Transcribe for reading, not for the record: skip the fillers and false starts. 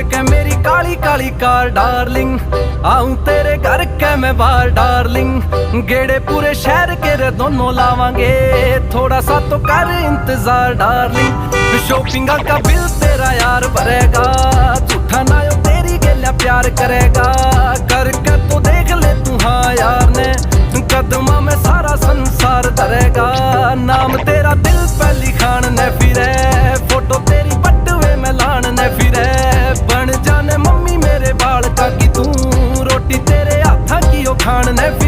लेके मेरी Kali Kali car darling, आऊं तेरे घर के मैं बाहर डार्लिंग। गेड़े पूरे शहर के रे दोनों लावांगे, थोड़ा सा तो कर इंतजार डार्लिंग। शॉपिंग का बिल तेरा यार भरेगा, झूठा ना यो तेरी गेल्या प्यार करेगा। करके तो देख ले तू हाँ यार ने, कदमा में सारा संसार धरेगा। नाम तेरा दिल पे लिखान ने फिरे, फोटो तेरी बटवे में लान ने फिरे। बन जाने मम्मी मेरे बाल का की तू, रोटी तेरे हाथा की ओ खान ने फिरे।